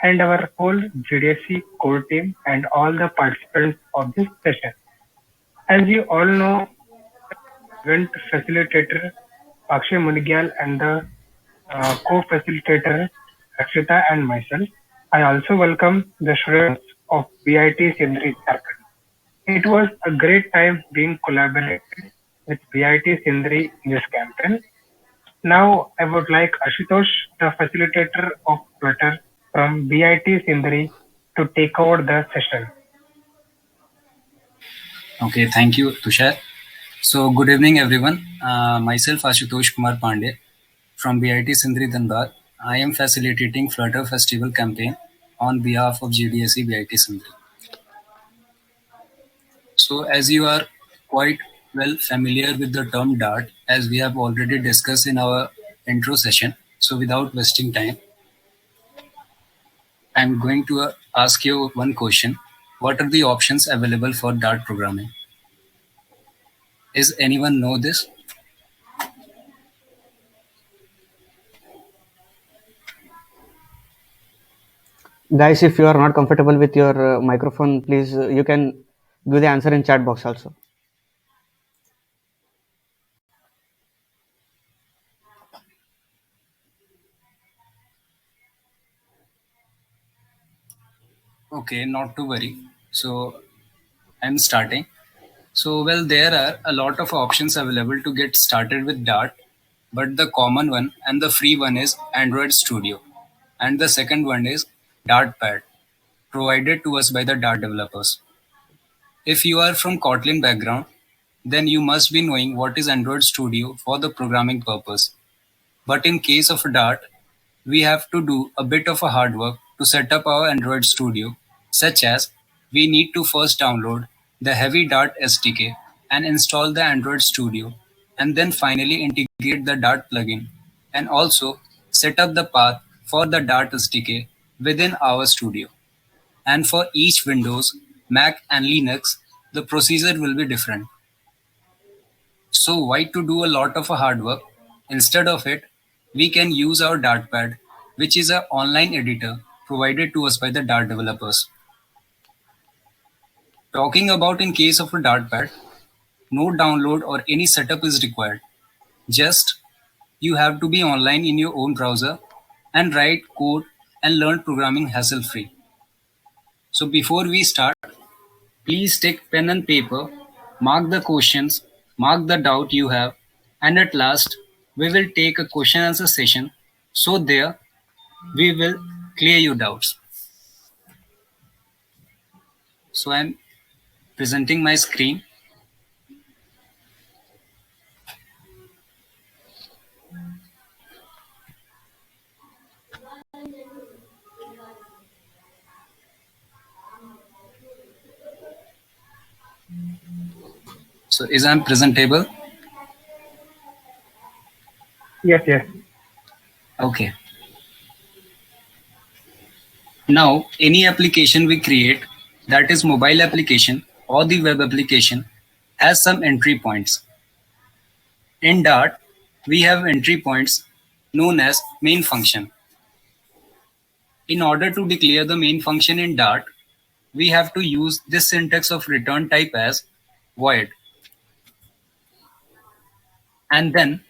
and our whole GDSC core team and all the participants of this session. As you all know, event facilitator Akshay Munigyal and the co-facilitator Akshita and myself. I also welcome the students of BIT Sindri Jharkhand. It was a great time being collaborated with BIT Sindri in this campaign. Now I would like Ashutosh, the facilitator of Flutter from BIT Sindri, to take over the session. Okay, thank you, Tushar. So, good evening, everyone. Myself, Ashutosh Kumar Pandey from BIT Sindri Dhanbad. I am facilitating Flutter Festival campaign on behalf of GDSE BIT Sindri. So, as you are quite well familiar with the term Dart, as we have already discussed in our intro session, so without wasting time, I'm going to ask you one question. What are the options available for Dart programming? Is anyone know this? Guys, if you are not comfortable with your microphone, please you can give the answer in chat box also. Okay, not to worry. So I'm starting. So well, there are a lot of options available to get started with Dart, but the common one and the free one is Android Studio, and the second one is Dartpad, provided to us by the Dart developers. If you are from Kotlin background, then you must be knowing what is Android Studio for the programming purpose. But in case of Dart, we have to do a bit of a hard work to set up our Android Studio, such as we need to first download the heavy Dart SDK and install the Android Studio, and then finally integrate the Dart plugin, and also set up the path for the Dart SDK within our studio. And for each Windows, Mac, and Linux, the procedure will be different. So why to do a lot of a hard work? Instead of it, we can use our Dartpad, which is an online editor provided to us by the Dart developers. Talking about in case of a Dartpad, no download or any setup is required. Just you have to be online in your own browser and write code and learn programming hassle-free. So before we start, please take pen and paper, mark the questions, mark the doubt you have, and at last, we will take a question answer session. So there, we will clear your doubts. So I'm presenting my screen. So is I'm presentable? Yes, yes. Okay. Now, any application we create, that is mobile application or the web application, has some entry points. In Dart, we have entry points known as main function. In order to declare the main function in Dart, we have to use this syntax of return type as void, and then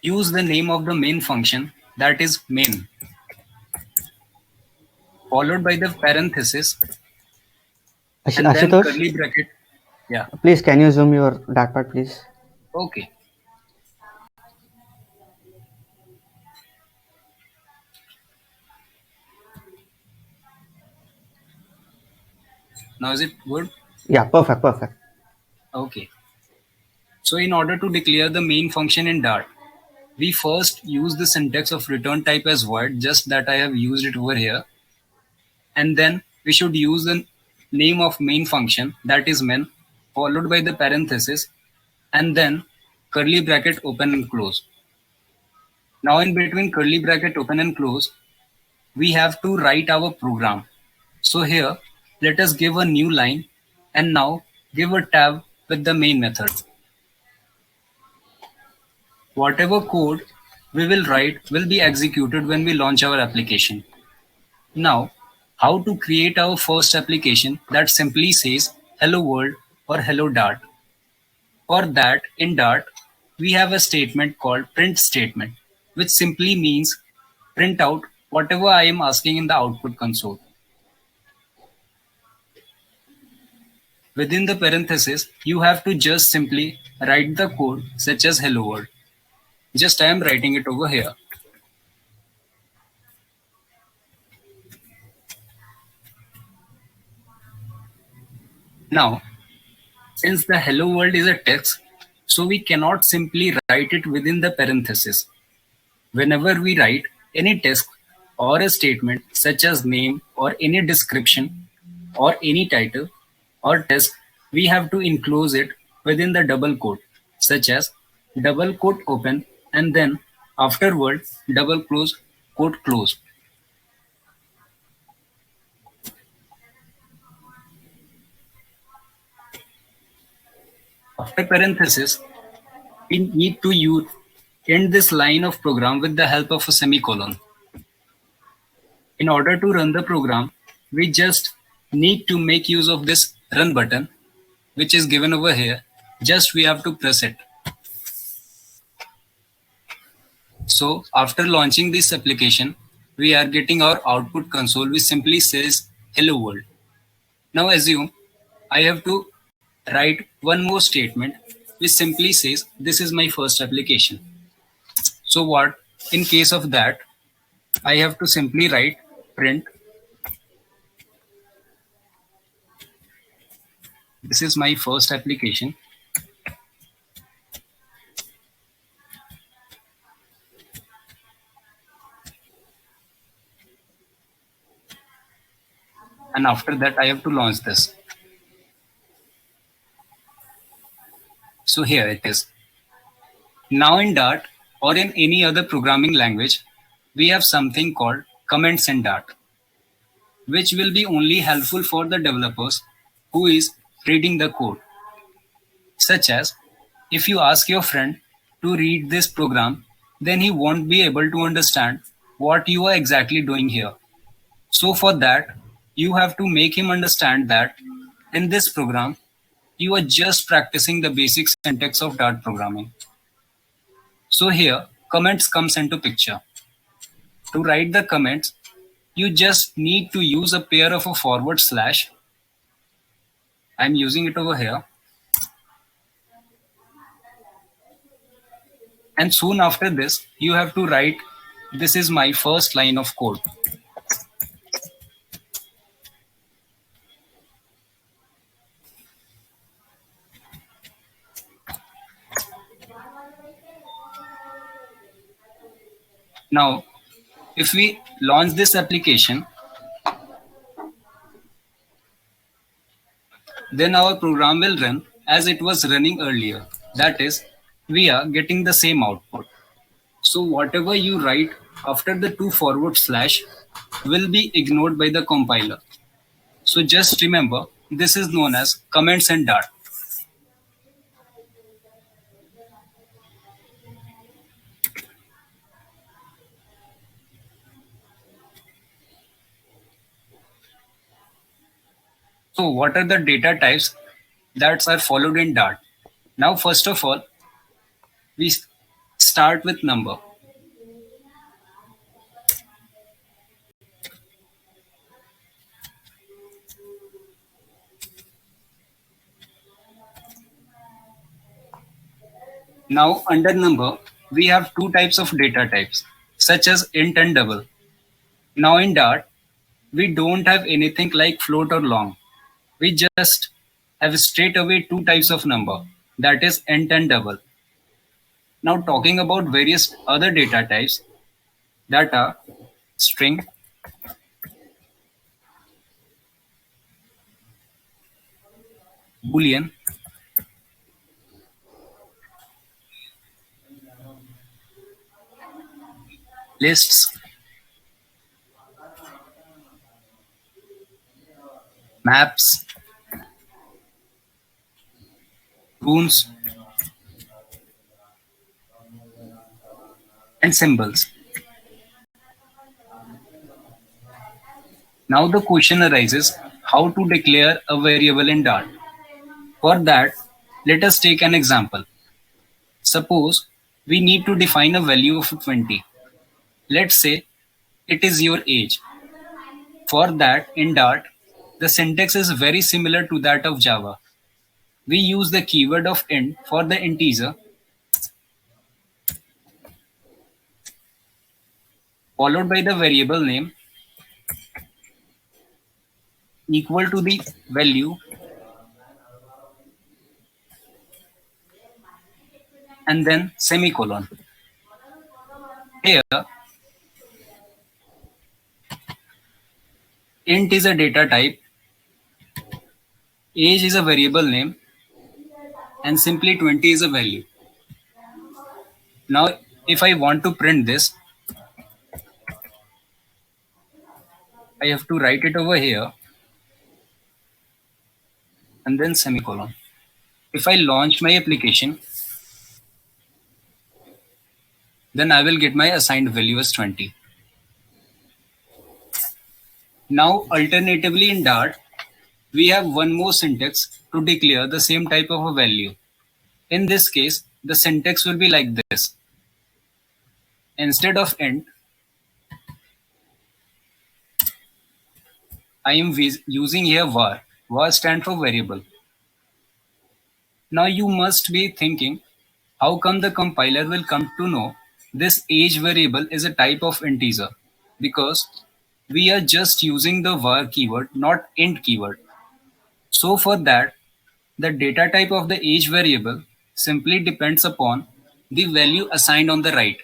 use the name of the main function, that is main, followed by the parenthesis and then Ashutosh, curly bracket. Yeah. please can you zoom your Dartpad, please? Okay. Now is it good? Yeah, perfect, perfect. Okay. So in order to declare the main function in Dart, we first use the syntax of return type as void, just that I have used it over here. And then we should use the name of main function, that is main, followed by the parenthesis, and then curly bracket open and close. Now in between curly bracket open and close, we have to write our program. So here, let us give a new line and now give a tab with the main method. Whatever code we will write will be executed when we launch our application. Now, how to create our first application that simply says hello world or hello Dart. For that, in Dart, we have a statement called print statement, which simply means print out whatever I am asking in the output console. Within the parenthesis, you have to just simply write the code such as hello world. Just I am writing it over here. Now, since the hello world is a text, so we cannot simply write it within the parenthesis. Whenever we write any text or a statement such as name or any description or any title or text, we have to enclose it within the double quote, such as double quote open and then afterward double close quote close. After parenthesis, we need to use end this line of program with the help of a semicolon. In order to run the program, we just need to make use of this run button, which is given over here. Just we have to press it. So after launching this application, we are getting our output console which simply says hello world. Now assume I have to write one more statement which simply says this is my first application. So what in case of that, I have to simply write print this is my first application and after that I have to launch this. So here it is. Now in Dart or in any other programming language, we have something called comments in Dart, which will be only helpful for the developers who is reading the code. Such as if you ask your friend to read this program, then he won't be able to understand what you are exactly doing here. So for that, you have to make him understand that in this program, you are just practicing the basic syntax of Dart programming. So here, comments comes into picture. To write the comments, you just need to use a pair of a forward slash. I'm using it over here. And soon after this, you have to write, this is my first line of code. Now, if we launch this application, then our program will run as it was running earlier. That is, we are getting the same output. So whatever you write after the two forward slash will be ignored by the compiler. So just remember, this is known as comments and Dart. So what are the data types that are followed in Dart? Now, first of all, we start with number. Now, under number, we have two types of data types, such as int and double. Now, in Dart, we don't have anything like float or long. We just have straight away two types of number, that is int and double. Now, talking about various other data types that are string, boolean, lists, maps, runes, and symbols. Now the question arises how to declare a variable in Dart. For that, let us take an example. Suppose we need to define a value of 20. Let's say it is your age. For that, in Dart, the syntax is very similar to that of Java. We use the keyword of int for the integer, followed by the variable name equal to the value, and then semicolon. Here, int is a data type, age is a variable name, and simply 20 is a value. Now, if I want to print this, I have to write it over here and then semicolon. If I launch my application, then I will get my assigned value as 20. Now, alternatively in Dart, we have one more syntax to declare the same type of a value. In this case, the syntax will be like this. Instead of int, I am using here var. Var stands for variable. Now you must be thinking, how come the compiler will come to know this age variable is a type of integer? Because we are just using the var keyword, not int keyword. So for that, the data type of the age variable simply depends upon the value assigned on the right.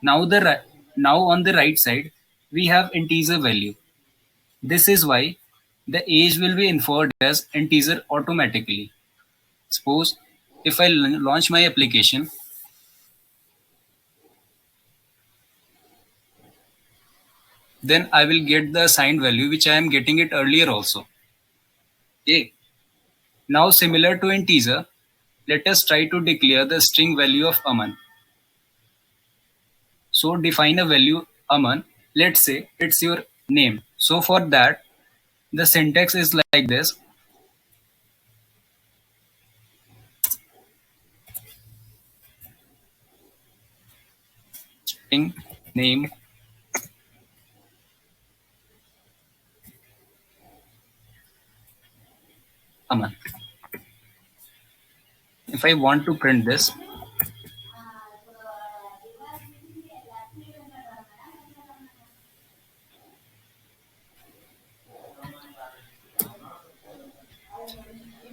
Now on the right side, we have integer value. This is why the age will be inferred as integer automatically. Suppose if I launch my application, then I will get the assigned value which I am getting it earlier also. Okay. Now similar to integer, let us try to declare the string value of Aman. So define a value Aman. Let's say it's your name. So for that, the syntax is like this. String name Aman. If I want to print this,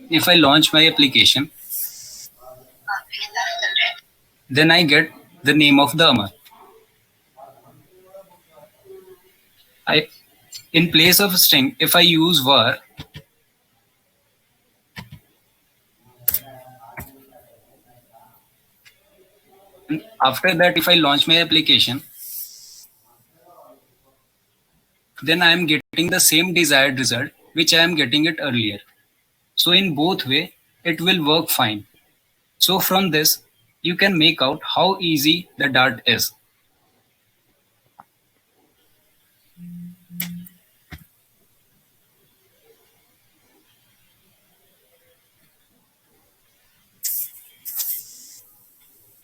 if I launch my application, then I get the name of the Aman. I, in place of string, if I use var, and after that, if I launch my application, then I am getting the same desired result which I am getting it earlier. So in both way, it will work fine. So from this, you can make out how easy the Dart is.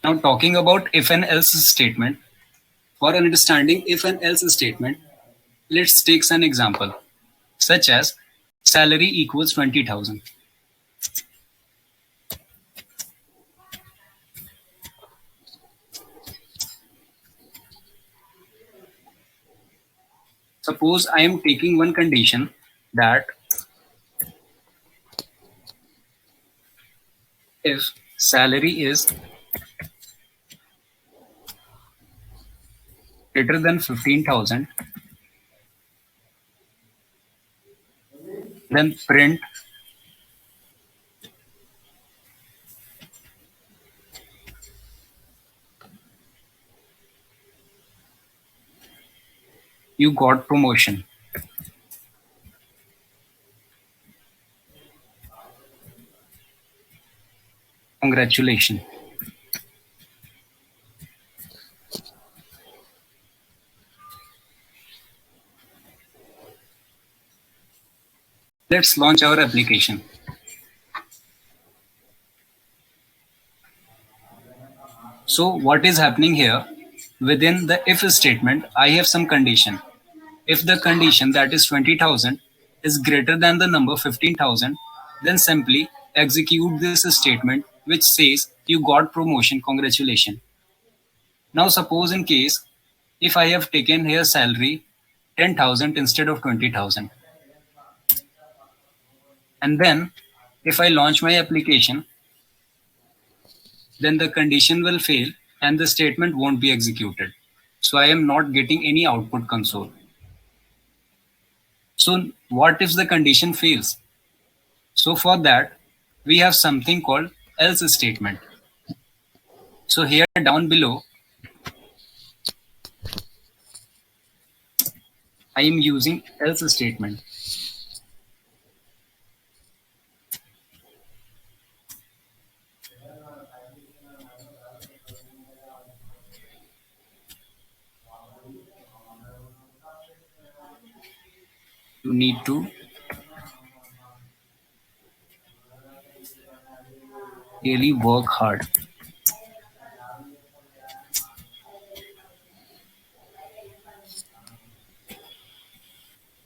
Now talking about if and else statement. For understanding if and else statement, let's take an example, such as salary equals 20,000. Suppose I am taking one condition that if salary is greater than 15,000, then print you got promotion. Congratulations. Let's launch our application. So what is happening here? Within the if statement, I have some condition. If the condition, that is 20,000, is greater than the number 15,000, then simply execute this statement which says you got promotion, congratulations. Now suppose in case if I have taken here salary 10,000 instead of 20,000, and then if I launch my application, then the condition will fail and the statement won't be executed. So I am not getting any output console. So what if the condition fails? So for that, we have something called else statement. So here down below, I am using else statement. You need to really work hard.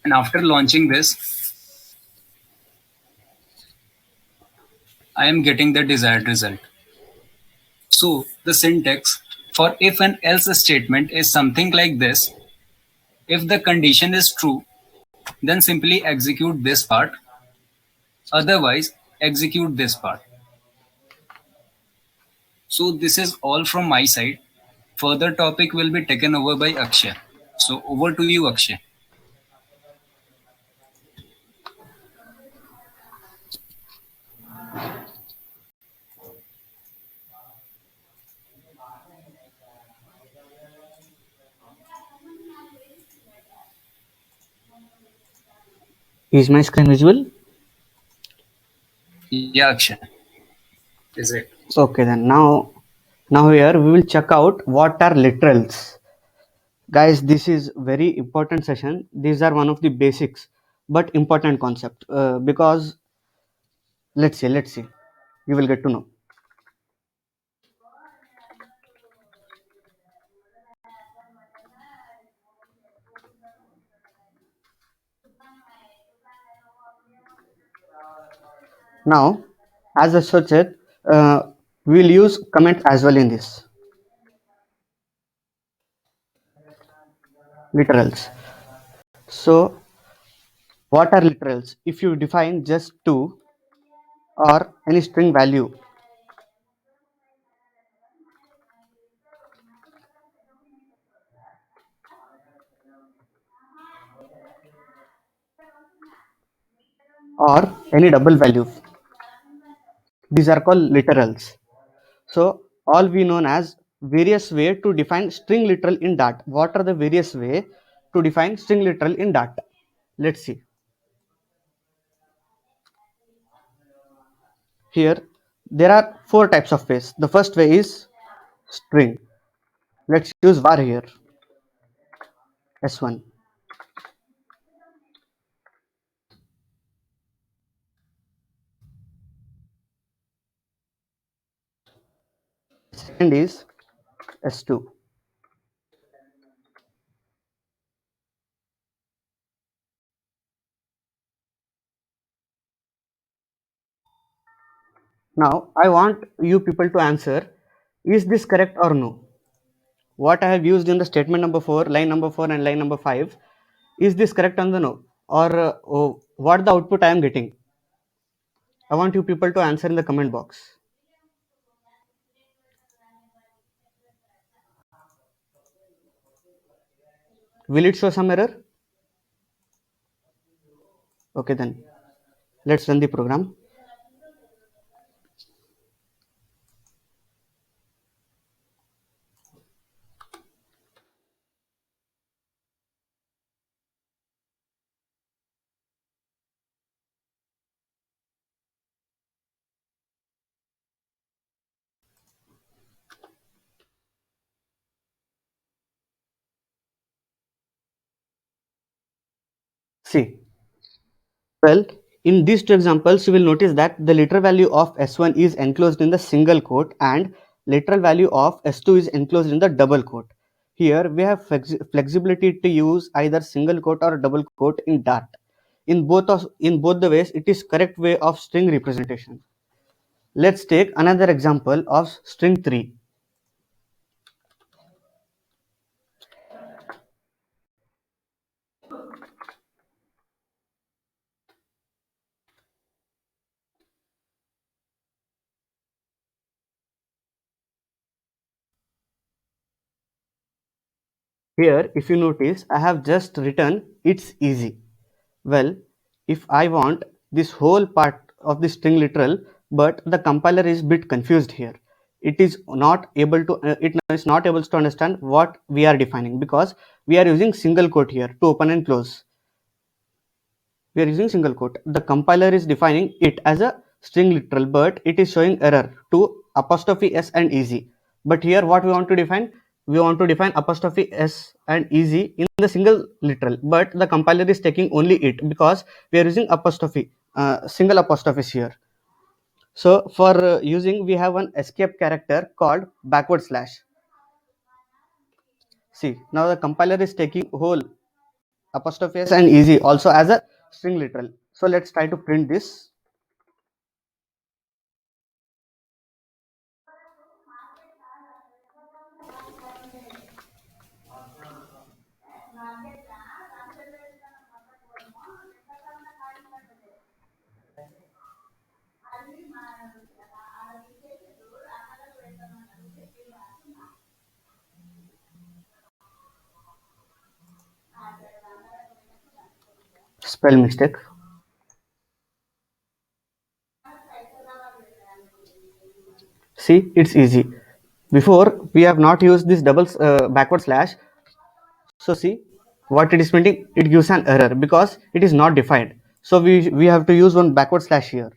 And after launching this, I am getting the desired result. So the syntax for if and else statement is something like this. If the condition is true, then simply execute this part. Otherwise, execute this part. So this is all from my side. Further topic will be taken over by Akshay. So over to you, Akshay. Is my screen visible? Yeah, Akshay. Is it? Okay, then now here we will check out what are literals. Guys, this is very important session. These are one of the basics but important concept because let's see. You will get to know. Now, as associate, we will use comment as well in this literals. So, what are literals? If you define just two or any string value or any double value, these are called literals. So, all we known as various way to define string literal in Dart. What are the various way to define string literal in Dart? Let's see. Here, there are four types of ways. The first way is string. Let's use var here, s1. Second is s2. Now, I want you people to answer, is this correct or no? What I have used in the statement number 4, line number 4 and line number 5, is this correct on the no? Or what the output I am getting? I want you people to answer in the comment box. Will it show some error? Okay, then let's run the program. See, well, In these two examples, you will notice that the literal value of S1 is enclosed in the single quote and literal value of S2 is enclosed in the double quote. Here we have flexibility to use either single quote or double quote in Dart. In both the ways, it is correct way of string representation. Let's take another example of string 3. Here, if you notice, I have just written it's easy. Well, if I want this whole part of the string literal, but the compiler is bit confused here. It is not able to understand what we are defining because we are using single quote here to open and close. We are using single quote. The compiler is defining it as a string literal, but it is showing error to apostrophe s and easy. But here, what we want to define? We want to define apostrophe s and easy in the single literal, but the compiler is taking only it because we are using apostrophe, single apostrophes here. So for using, we have one escape character called backward slash. See, now the compiler is taking whole apostrophe s and easy also as a string literal. So let's try to print this. Spell mistake. See, it's easy. Before we have not used this double backward slash. So see what it is printing. It gives an error because it is not defined. So we have to use one backward slash here.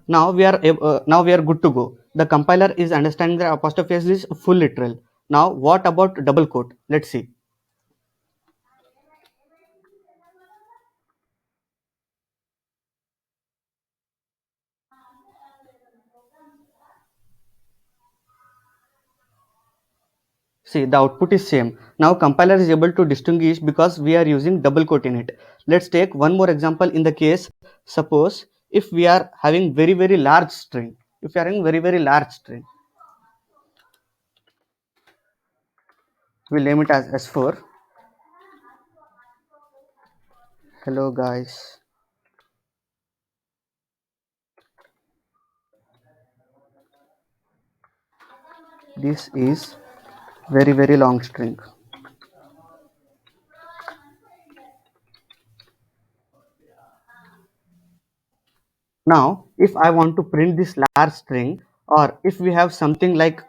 Now we are good to go. The compiler is understanding that apostrophe s is full literal. Now what about double quote? Let's see. See, the output is same. Now compiler is able to distinguish because we are using double quote in it. Let's take one more example in the case. Suppose if we are having very large string. If we are having very large string, we'll name it as S4. Hello guys. This is very long string. Now, if I want to print this large string, or if we have something like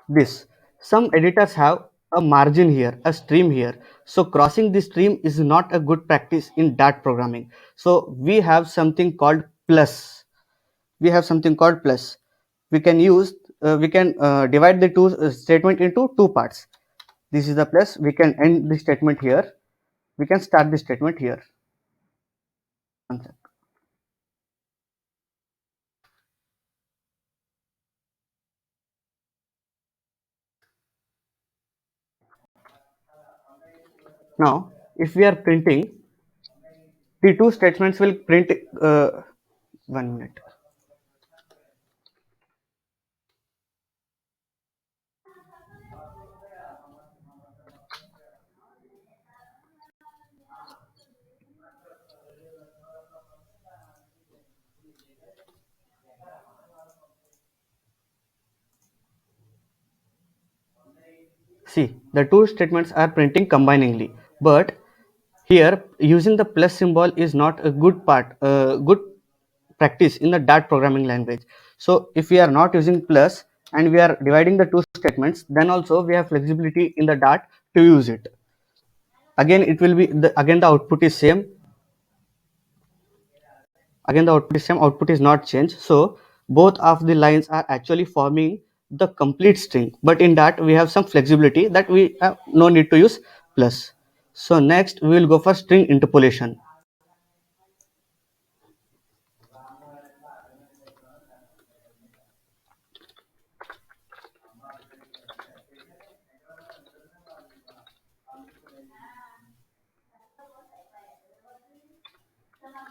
this, some editors have a margin here, a stream here. So crossing the stream is not a good practice in Dart programming. So we have something called plus. We have something called plus. We can divide the two statement into two parts. This is the plus. We can end the statement here. We can start the statement here. One sec. Now, if we are printing, the two statements will print. 1 minute. See, the two statements are printing combiningly, but here using the plus symbol is not a good practice in the Dart programming language. So if we are not using plus and we are dividing the two statements, then also we have flexibility in the Dart to use it. Again, it will be again the output is same. Again, the output is same. Output is not changed. So both of the lines are actually forming the complete string, but in that we have some flexibility that we have no need to use plus. So next we will go for string interpolation.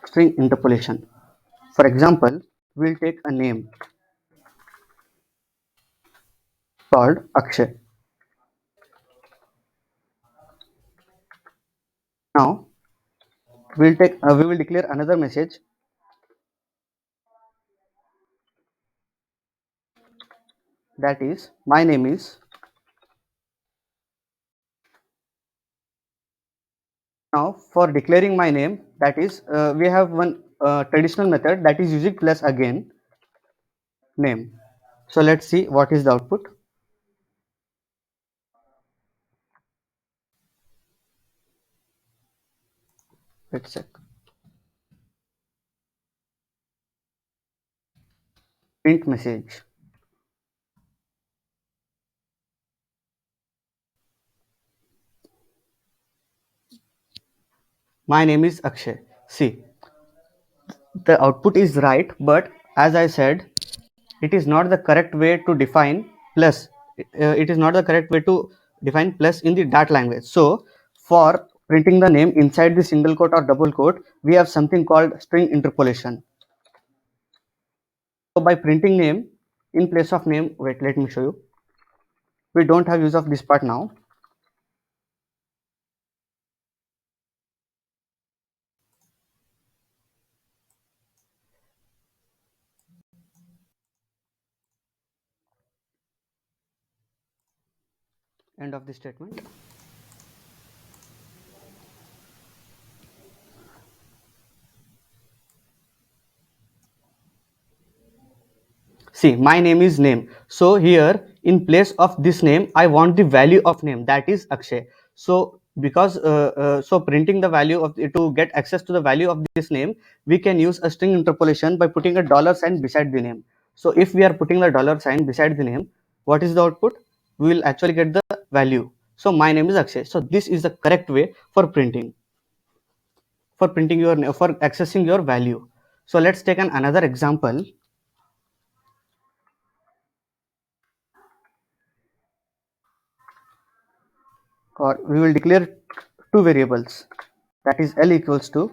String interpolation. For example, we'll take a name called Akshay. Now we will declare another message, that is my name is. Now for declaring my name, that is we have one traditional method that is using plus again name. So let's see what is the output. Let's check. Print message. My name is Akshay. See, the output is right, but as I said, it is not the correct way to define plus. It is not the correct way to define plus in the Dart language. So for printing the name inside the single quote or double quote, we have something called string interpolation. So by printing name in place of name, wait, let me show you. We don't have use of this part now. End of the statement. See, my name is name. So here in place of this name, I want the value of name, that is Akshay. So because so printing the value of to get access to the value of this name, we can use a string interpolation by putting a dollar sign beside the name. So if we are putting the dollar sign beside the name, what is the output? We will actually get the value. So my name is Akshay. So this is the correct way for printing your for accessing your value. So let's take another example. Or we will declare two variables, that is L equals to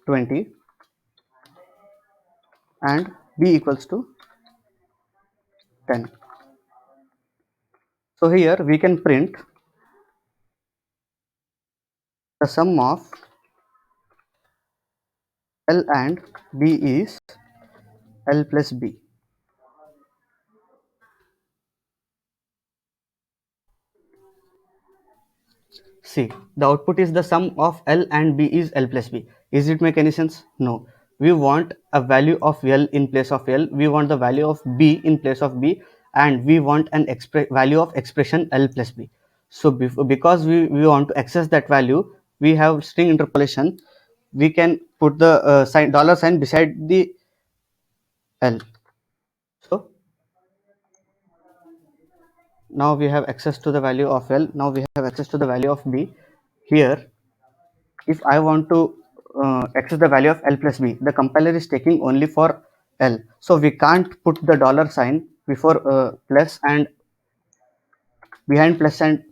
20 and B equals to 10. So here we can print the sum of L and B is L plus B. See, the output is the sum of L and B is L plus B. Is it make any sense? No. We want a value of L in place of L. We want the value of B in place of B, and we want an value of expression L plus B. So because we want to access that value, we have string interpolation. We can put the sign dollar sign beside the L. So now we have access to the value of L. Now we have access to the value of B. Here if I want to access the value of L plus B, the compiler is taking only for L. So we can't put the dollar sign before plus and behind plus and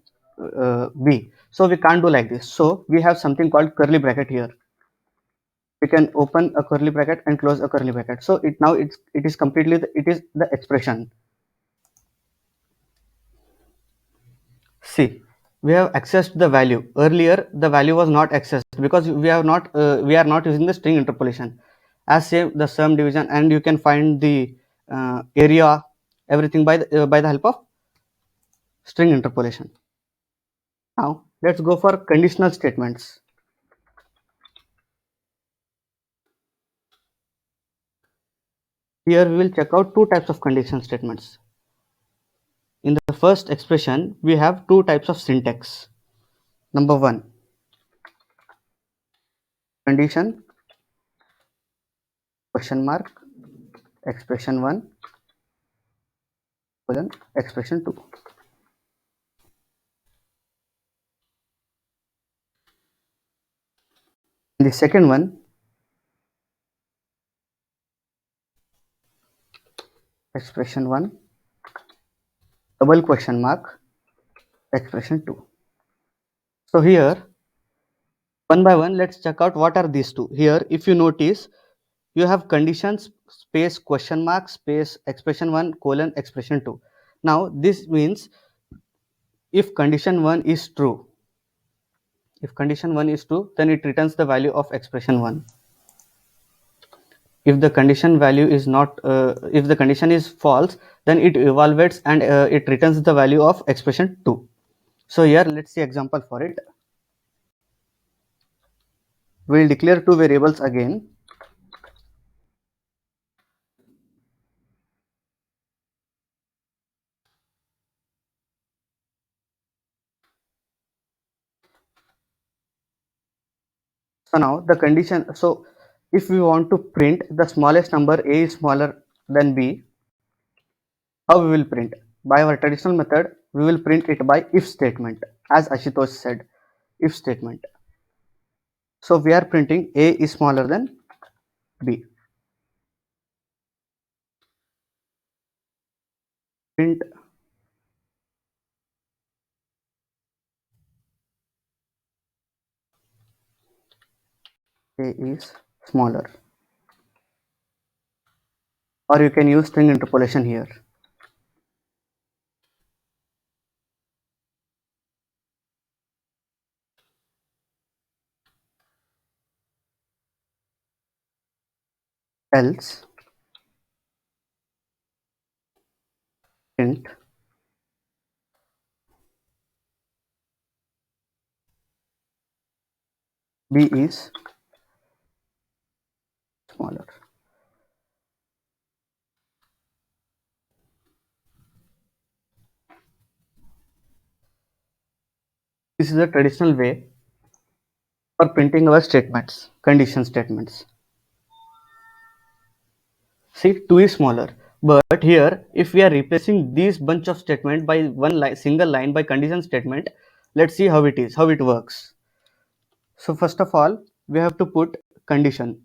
B. So we can't do like this. So we have something called curly bracket here. We can open a curly bracket and close a curly bracket. So it is completely it is the expression. See, we have accessed the value. Earlier, the value was not accessed because we are not using the string interpolation. As same the sum division, and you can find the area, everything by the help of string interpolation. Now let's go for conditional statements. Here we will check out two types of conditional statements. In the first expression, we have two types of syntax. Number one, condition question mark expression one colon expression 2. The second one, expression 1, double question mark, expression 2. So here, one by one, let's check out what are these two. Here, if you notice, you have conditions space question mark space expression 1 colon expression 2. Now, this means if condition 1 is true, if condition 1 is true, then it returns the value of expression 1. If the condition value is not, if the condition is false, then it evaluates and it returns the value of expression 2. So here, let's see example for it. We'll declare two variables again. So now the condition, so if we want to print the smallest number a is smaller than b, how we will print? By our traditional method, we will print it by if statement, as Ashutosh said, if statement. So we are printing a is smaller than b. Print a is smaller, or you can use string interpolation here. Else print b is smaller. This is the traditional way for printing our statements, condition statements. See, 2 is smaller. But here, if we are replacing this bunch of statement by one line, single line by condition statement, let's see how it is, how it works. So first of all, we have to put condition.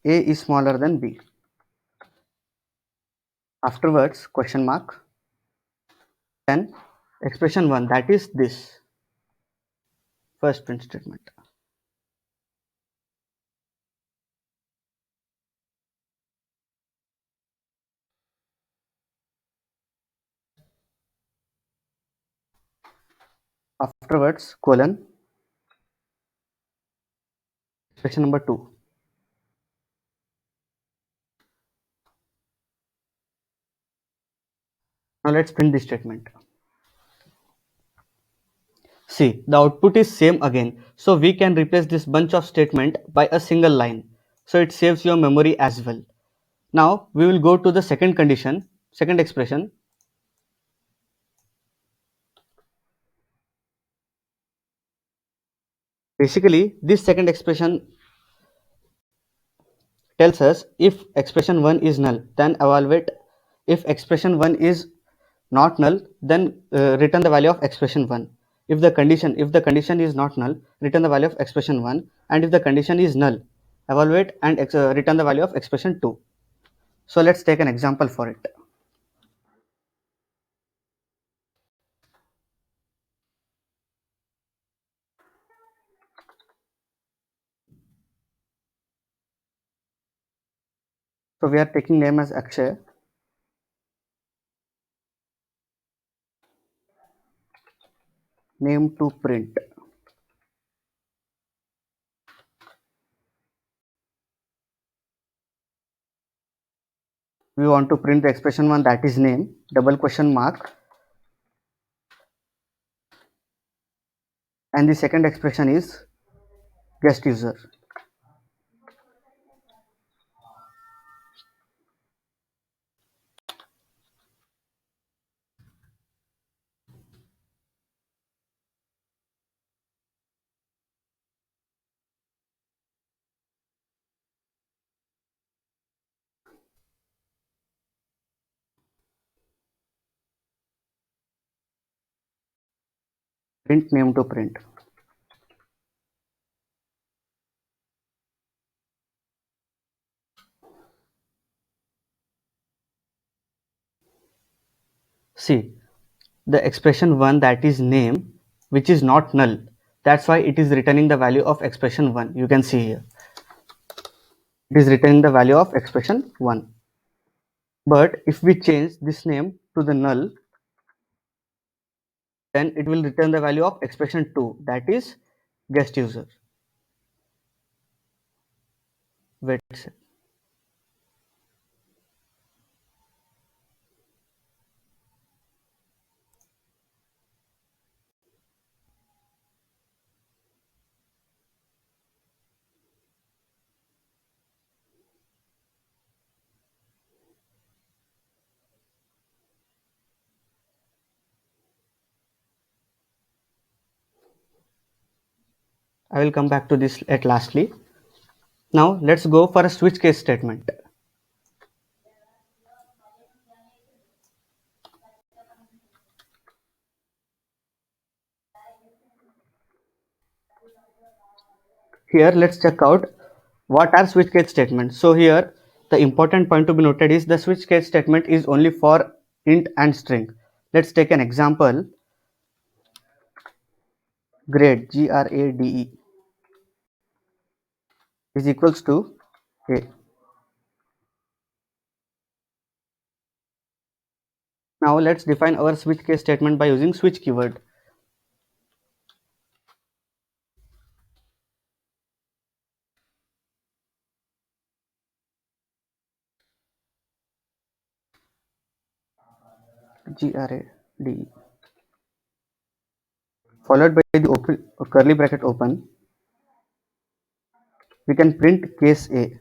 A is smaller than B. Afterwards, question mark. Then expression 1, that is this. First print statement. Afterwards, colon. Expression number 2. Now let's print this statement. See, the output is same again. So we can replace this bunch of statement by a single line. So it saves your memory as well. Now we will go to the second condition, second expression. Basically, this second expression tells us if expression 1 is null, then evaluate. If expression 1 is not null, then return the value of expression 1. If the condition is not null, return the value of expression 1, and if the condition is null, evaluate and return the value of expression 2. So let's take an example for it. So we are taking name as Akshay. Name to print. We want to print the expression 1, that is name, double question mark, and the second expression is guest user. print name to print. See, the expression 1, that is name, which is not null. That's why it is returning the value of expression 1. You can see here. It is returning the value of expression 1. But if we change this name to the null, then it will return the value of expression 2, that is guest user. Wait a sec. I will come back to this at lastly. Now let's go for a switch case statement. Here let's check out what are switch case statements. So here the important point to be noted is the switch case statement is only for int and string. Let's take an example. Grade, grade, is equals to a. Now let's define our switch case statement by using switch keyword. Grade followed by the open curly bracket open. We can print case a.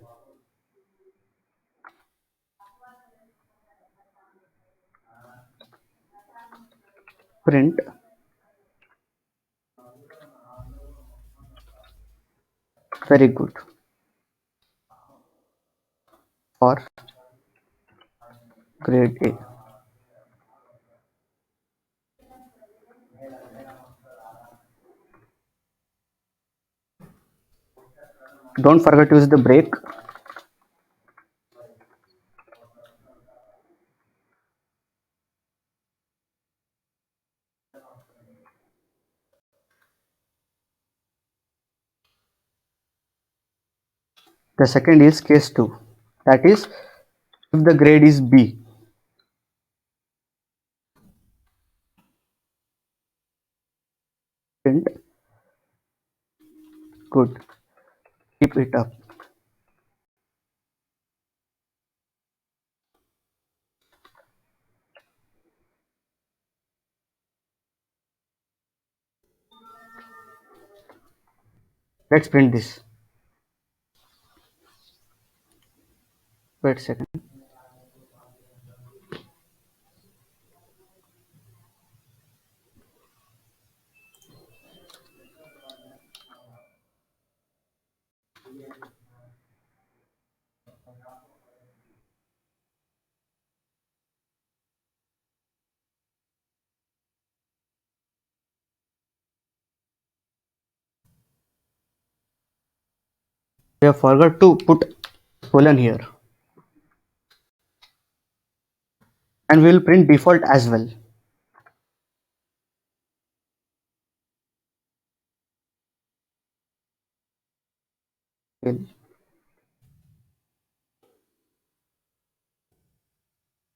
Print very good for grade a. Don't forget to use the break. The second is case 2, that is if the grade is B. Print good, keep it up. Let's print this. Wait a second. We have forgot to put colon here, and we will print default as well.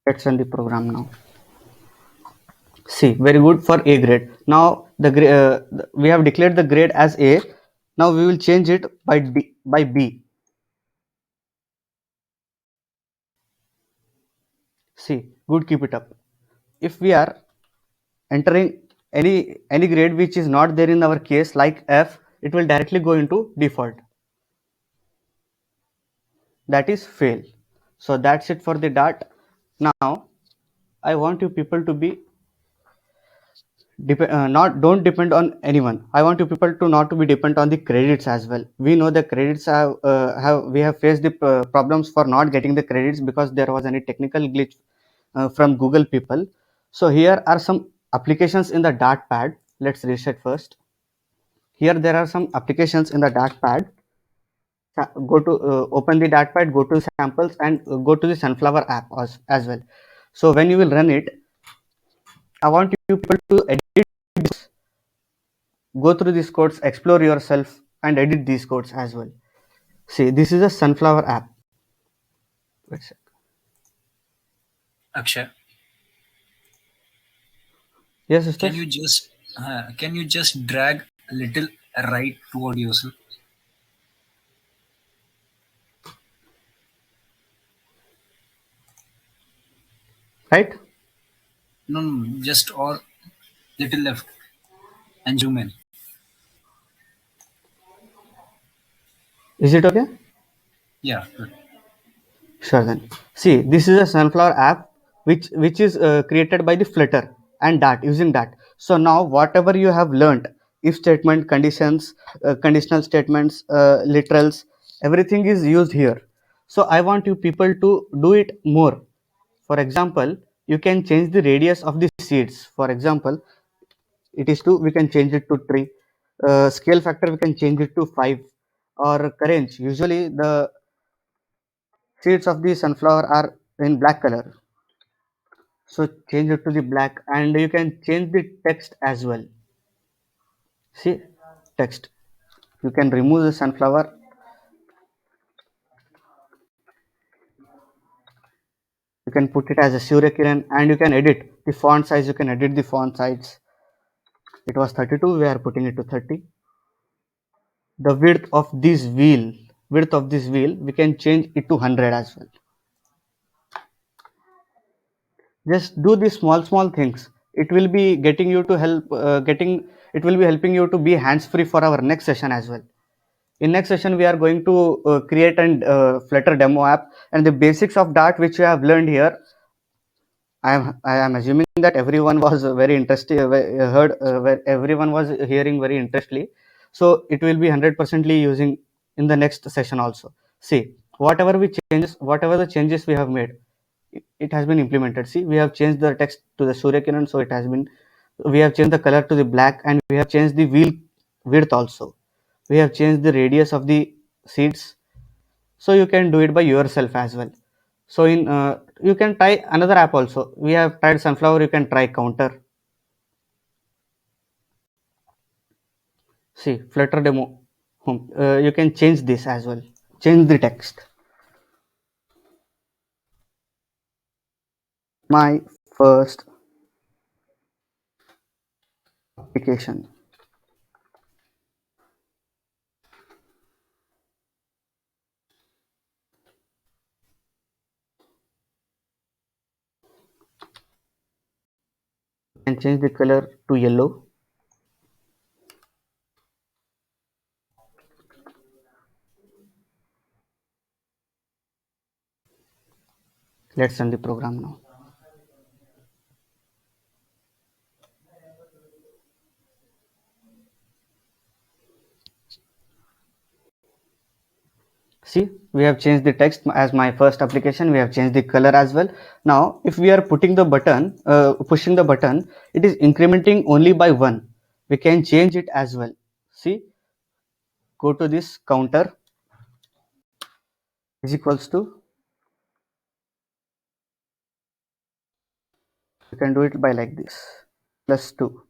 Let's run the program now. See, very good for A grade. Now we have declared the grade as A. Now we will change it by B. See, good, keep it up. If we are entering any grade which is not there in our case, like F, it will directly go into default. That is fail. So that's it for the Dart. Now I want you people to be don't depend on anyone. I want you people to not to be dependent on the credits as well. We know the credits we have faced the problems for not getting the credits because there was any technical glitch from Google people. So here are some applications in the Dartpad. Let's reset first. Here there are some applications in the Dartpad. Go to open the Dartpad, go to samples, and go to the Sunflower app as well. So when you will run it, I want you people to edit this, go through these codes, explore yourself, and edit these codes as well. See, this is a Sunflower app. Wait a sec. Akshay, Yes, can sisters. you just drag a little right toward yourself? Right? No, no, just or little left and zoom in. Is it okay? Yeah, good. Sure then. See, this is a Sunflower app which is created by the Flutter and Dart using Dart. So now whatever you have learned, if statement, conditions, conditional statements, literals, everything is used here. So I want you people to do it more. For example, you can change the radius of the seeds. For example, it is 2, we can change it to 3. Scale factor, we can change it to 5. Or currents, usually the seeds of the sunflower are in black color, so change it to the black, and you can change the text as well. See, text, you can remove the sunflower, you can put it as a Suryakiran, and you can edit the font size, you can edit the font size. It was 32, we are putting it to 30. The width of this wheel, we can change it to 100 as well. Just do these small things, it will be getting you to help getting it will be helping you to be hands free for our next session as well. In next session we are going to create and Flutter demo app, and the basics of Dart which you have learned here. I am assuming that everyone was very interested, heard, where everyone was hearing very interestedly. So it will be 100%ly using in the next session also. See, whatever the changes we have made, it has been implemented. See, we have changed the text to the Suryakiran, so it has been. We have changed the color to the black, and we have changed the wheel width also. We have changed the radius of the seats, so you can do it by yourself as well. So in you can try another app also. We have tried Sunflower, you can try Counter. See, Flutter demo home, you can change this as well, change the text. My first application, and change the color to yellow. Let's run the program now. See, we have changed the text as my first application, we have changed the color as well. Now if we are putting the button, pushing the button, it is incrementing only by 1. We can change it as well. See, go to this counter is equals to, you can do it by like this, plus 2.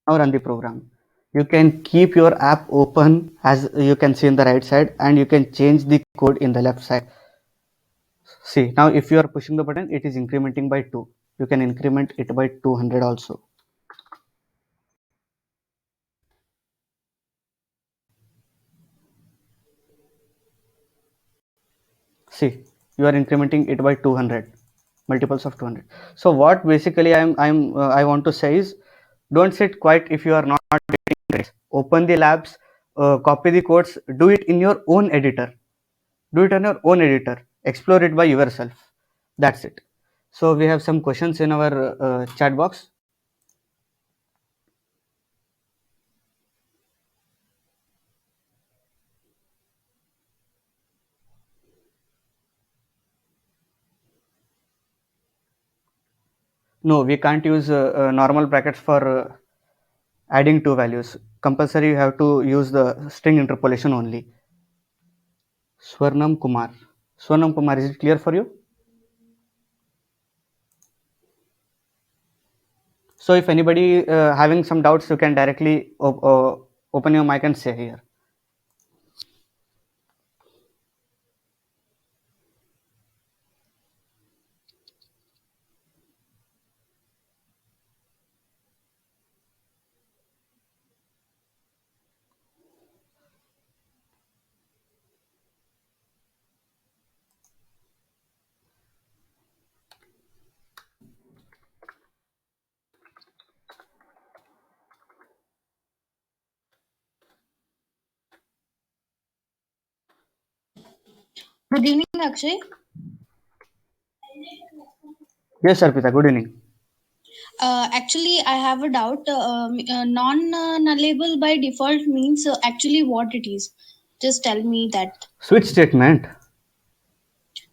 Now run the program. You can keep your app open as you can see in the right side, and you can change the code in the left side. See, now if you are pushing the button, it is incrementing by 2. You can increment it by 200 also. See, you are incrementing it by 200, multiples of 200. So what basically I want to say is, don't sit quiet if you are not getting grades. Open the labs, copy the codes, do it in your own editor. Do it on your own editor, explore it by yourself. That's it. So we have some questions in our chat box. No, we can't use normal brackets for adding two values. Compulsory you have to use the string interpolation only. Swarnam Kumar. Swarnam Kumar, is it clear for you? So if anybody having some doubts, you can directly open your mic and say here. Good evening, Akshay. Yes, Arpita, good evening. Actually, I have a doubt. Non-nullable by default means actually what it is. Just tell me that. Switch statement.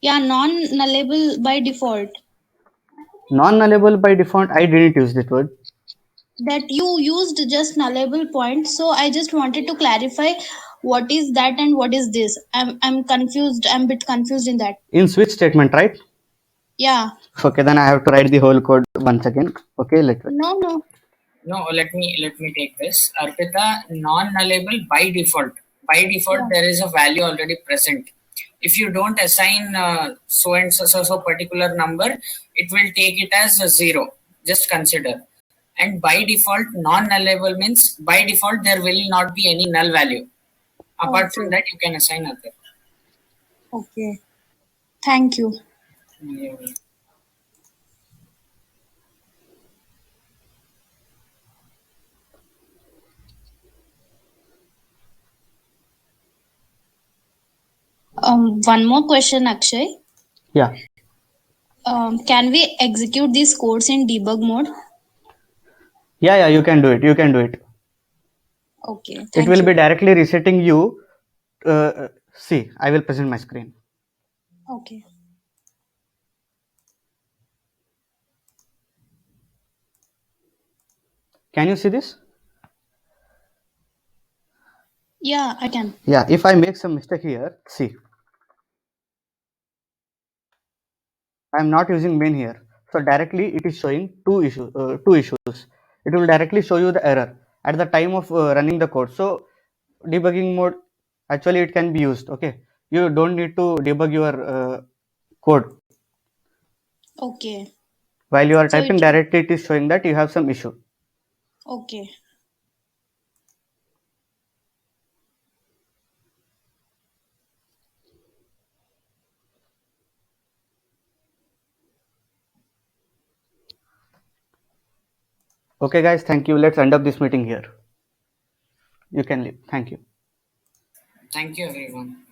Yeah, non-nullable by default. Non-nullable by default, I didn't use that word. That you used just nullable point. So I just wanted to clarify what is that and what is this. I'm confused. I'm a bit confused in that. In switch statement, right? Yeah. Okay, then I have to write the whole code once again. Okay, let's wait. No, no. No, let me take this. Arpita, non-nullable by default. By default, Yeah. there is a value already present. If you don't assign so and so particular number, it will take it as a zero. Just consider. And by default, non-nullable means by default there will not be any null value. Apart from Okay. that, you can assign other. Okay. Thank you. Yeah. One more question, Akshay. Yeah, Can we execute these codes in debug mode? yeah, you can do it. You can do it. Okay, It thank will be you. directly resetting you. See, I will present my screen. Okay. Can you see this? Yeah, I can. Yeah, if I make some mistake here, see, I am not using main here. So directly it is showing two issues. It will directly show you the error at the time of running the code. So debugging mode, actually it can be used. Okay, you don't need to debug your code Okay. while you are So typing. it Directly it is showing that you have some issue. okay. Okay, guys, thank you. Let's end up this meeting here. You can leave. Thank you. Thank you, everyone.